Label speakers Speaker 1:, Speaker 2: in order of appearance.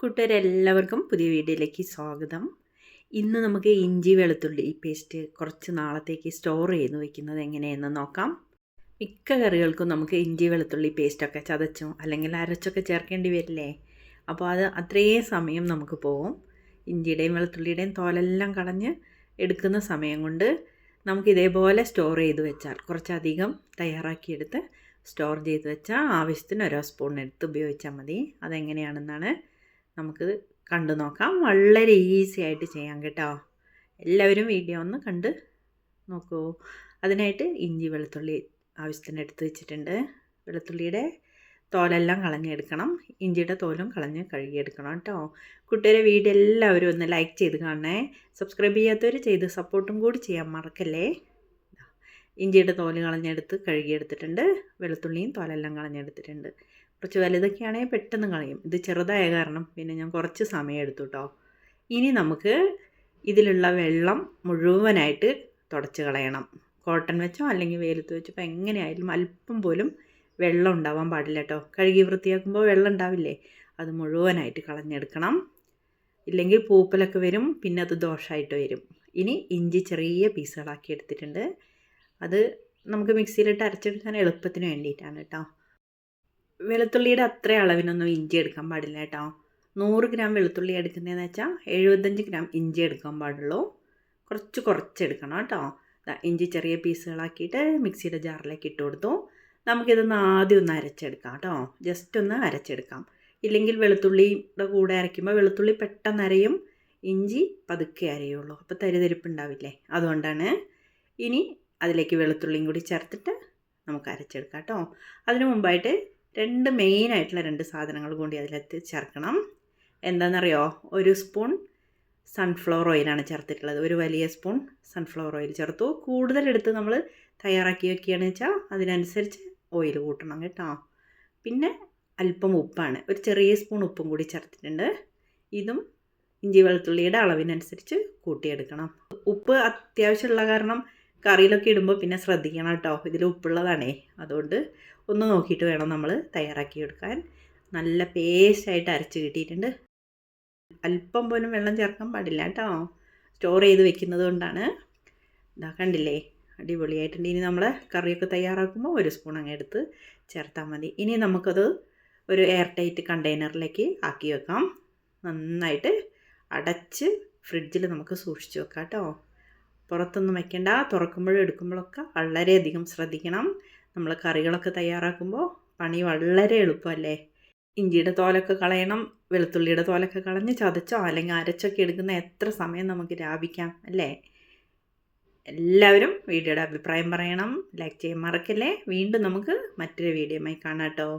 Speaker 1: കൂട്ടുകാരെല്ലാവർക്കും പുതിയ വീഡിയോയിലേക്ക് സ്വാഗതം. ഇന്ന് നമുക്ക് ഇഞ്ചി വെളുത്തുള്ളി പേസ്റ്റ് കുറച്ച് നാളത്തേക്ക് സ്റ്റോർ ചെയ്ത് വെക്കുന്നത് എങ്ങനെയെന്ന് നോക്കാം. മിക്ക കറികൾക്കും നമുക്ക് ഇഞ്ചി വെളുത്തുള്ളി പേസ്റ്റൊക്കെ ചതച്ചും അല്ലെങ്കിൽ അരച്ചൊക്കെ ചേർക്കേണ്ടി വരില്ലേ? അപ്പോൾ അത് അത്രയും സമയം നമുക്ക് പോകും. ഇഞ്ചിയുടെയും വെളുത്തുള്ളിയുടെയും തോലെല്ലാം കളഞ്ഞ് എടുക്കുന്ന സമയം കൊണ്ട് നമുക്ക് ഇതേപോലെ സ്റ്റോർ ചെയ്ത് വെച്ചാൽ കുറച്ചധികം തയ്യാറാക്കിയെടുത്ത് സ്റ്റോർ ചെയ്ത് വെച്ചാൽ ആവശ്യത്തിന് ഓരോ സ്പൂൺ എടുത്ത് ഉപയോഗിച്ചാൽ മതി. അതെങ്ങനെയാണെന്നാണ് നമുക്ക് കണ്ടു നോക്കാം. വളരെ ഈസി ആയിട്ട് ചെയ്യാം കേട്ടോ. എല്ലാവരും വീഡിയോ ഒന്ന് കണ്ട് നോക്കൂ. അതിനായിട്ട് ഇഞ്ചി വെളുത്തുള്ളി ആവശ്യത്തിന് എടുത്ത് വെച്ചിട്ടുണ്ട്. വെളുത്തുള്ളിയുടെ തോലെല്ലാം കളഞ്ഞെടുക്കണം. ഇഞ്ചിയുടെ തോലും കളഞ്ഞ് കഴുകിയെടുക്കണം കേട്ടോ. കുട്ടിയുടെ വീഡിയോ എല്ലാവരും ഒന്ന് ലൈക്ക് ചെയ്ത് കാണണേ. സബ്സ്ക്രൈബ് ചെയ്യാത്തവർ ചെയ്ത് സപ്പോർട്ടും കൂടി ചെയ്യാൻ മറക്കല്ലേ. ഇഞ്ചിയുടെ തോല് കളഞ്ഞെടുത്ത് കഴുകിയെടുത്തിട്ടുണ്ട്. വെളുത്തുള്ളിയും തോലെല്ലാം കളഞ്ഞെടുത്തിട്ടുണ്ട്. കുറച്ച് വലുതൊക്കെയാണെങ്കിൽ പെട്ടെന്ന് കളയും. ഇത് ചെറുതായ കാരണം പിന്നെ ഞാൻ കുറച്ച് സമയം എടുത്തു കേട്ടോ. ഇനി നമുക്ക് ഇതിലുള്ള വെള്ളം മുഴുവനായിട്ട് തുടച്ച് കളയണം. കോട്ടൺ വെച്ചോ അല്ലെങ്കിൽ വെയിലത്ത് വെച്ചോ ഇപ്പോൾ എങ്ങനെയായാലും അല്പം പോലും വെള്ളം ഉണ്ടാവാൻ പാടില്ല കേട്ടോ. കഴുകി വൃത്തിയാക്കുമ്പോൾ വെള്ളം ഉണ്ടാവില്ലേ, അത് മുഴുവനായിട്ട് കളഞ്ഞെടുക്കണം. ഇല്ലെങ്കിൽ പൂപ്പലൊക്കെ വരും, പിന്നെ അത് ദോഷമായിട്ട് വരും. ഇനി ഇഞ്ചി ചെറിയ പീസുകളാക്കി എടുത്തിട്ടുണ്ട്. അത് നമുക്ക് മിക്സിയിലിട്ട് അരച്ചെടുക്കാൻ എളുപ്പത്തിന് വേണ്ടിയിട്ടാണ് കേട്ടോ. വെളുത്തുള്ളിയുടെ അത്ര അളവിനൊന്നും ഇഞ്ചി എടുക്കാൻ പാടില്ല കേട്ടോ. 100 ഗ്രാം വെളുത്തുള്ളി എടുക്കുന്നതെന്ന് വെച്ചാൽ 75 ഗ്രാം ഇഞ്ചി എടുക്കാൻ പാടുള്ളൂ. കുറച്ചെടുക്കണം കേട്ടോ. ഇഞ്ചി ചെറിയ പീസുകളാക്കിയിട്ട് മിക്സിയുടെ ജാറിലേക്ക് ഇട്ട് കൊടുത്തു. നമുക്കിതൊന്ന് ആദ്യം ഒന്ന് അരച്ചെടുക്കാം കേട്ടോ. ജസ്റ്റ് ഒന്ന് അരച്ചെടുക്കാം. ഇല്ലെങ്കിൽ വെളുത്തുള്ളിയുടെ കൂടെ അരയ്ക്കുമ്പോൾ വെളുത്തുള്ളി പെട്ടെന്ന് അരയും, ഇഞ്ചി പതുക്കെ അരയുള്ളൂ. അപ്പോൾ തരിതരിപ്പുണ്ടാവില്ലേ, അതുകൊണ്ടാണ്. ഇനി അതിലേക്ക് വെളുത്തുള്ളിയും കൂടി ചേർത്തിട്ട് നമുക്ക് അരച്ചെടുക്കാം കേട്ടോ. അതിനു മുമ്പായിട്ട് മെയിനായിട്ടുള്ള 2 സാധനങ്ങൾ കൂടി അതിലേക്ക് ചേർക്കണം. എന്താണെന്നറിയോ? 1 സ്പൂൺ സൺഫ്ലവർ ഓയിലാണ് ചേർത്തിട്ടുള്ളത്. ഒരു വലിയ സ്പൂൺ സൺഫ്ലവർ ഓയിൽ ചേർത്തു. കൂടുതലെടുത്ത് നമ്മൾ തയ്യാറാക്കി വെക്കുകയാണെന്ന് വെച്ചാൽ അതിനനുസരിച്ച് ഓയിൽ കൂട്ടണം കേട്ടോ. പിന്നെ അല്പം ഉപ്പാണ്, ഒരു ചെറിയ സ്പൂൺ ഉപ്പും കൂടി ചേർത്തിട്ടുണ്ട്. ഇതും ഇഞ്ചി വെളുത്തുള്ളിയുടെ അളവിനനുസരിച്ച് കൂട്ടിയെടുക്കണം. ഉപ്പ് അത്യാവശ്യമുള്ള കാരണം കറിയിലൊക്കെ ഇടുമ്പോൾ പിന്നെ ശ്രദ്ധിക്കണം കേട്ടോ. ഇതിൽ ഉപ്പുള്ളതാണേ, അതുകൊണ്ട് ഒന്ന് നോക്കിയിട്ട് വേണം നമ്മൾ തയ്യാറാക്കി എടുക്കാൻ. നല്ല പേസ്റ്റായിട്ട് അരച്ച് കിട്ടിയിട്ടുണ്ട്. അല്പം പോലും വെള്ളം ചേർക്കാൻ പാടില്ല കേട്ടോ, സ്റ്റോർ ചെയ്ത് വെക്കുന്നത് കൊണ്ടാണ്. ഇതാ കണ്ടില്ലേ, അടിപൊളിയായിട്ടുണ്ട്. ഇനി നമ്മൾ കറിയൊക്കെ തയ്യാറാക്കുമ്പോൾ 1 സ്പൂൺ അങ്ങ് എടുത്ത് ചേർത്താൽ മതി. ഇനി നമുക്കത് ഒരു എയർ ടൈറ്റ് കണ്ടെയ്നറിലേക്ക് ആക്കി വെക്കാം. നന്നായിട്ട് അടച്ച് ഫ്രിഡ്ജിൽ നമുക്ക് സൂക്ഷിച്ച് വെക്കാം കേട്ടോ. പുറത്തൊന്നും വയ്ക്കേണ്ട. തുറക്കുമ്പോഴും എടുക്കുമ്പോഴൊക്കെ വളരെയധികം ശ്രദ്ധിക്കണം. നമ്മൾ കറികളൊക്കെ തയ്യാറാക്കുമ്പോൾ പണി വളരെ എളുപ്പമല്ലേ. ഇഞ്ചിയുടെ തോലൊക്കെ കളയണം, വെളുത്തുള്ളിയുടെ തോലൊക്കെ കളഞ്ഞ് ചതച്ചോ അല്ലെങ്കിൽ അരച്ചൊക്കെ എടുക്കുന്ന എത്ര സമയം നമുക്ക് ലാഭിക്കാം അല്ലേ. എല്ലാവരും വീഡിയോയുടെ അഭിപ്രായം പറയണം, ലൈക്ക് ചെയ്യാൻ മറക്കല്ലേ. വീണ്ടും നമുക്ക് മറ്റൊരു വീഡിയോയുമായി കാണാം കേട്ടോ.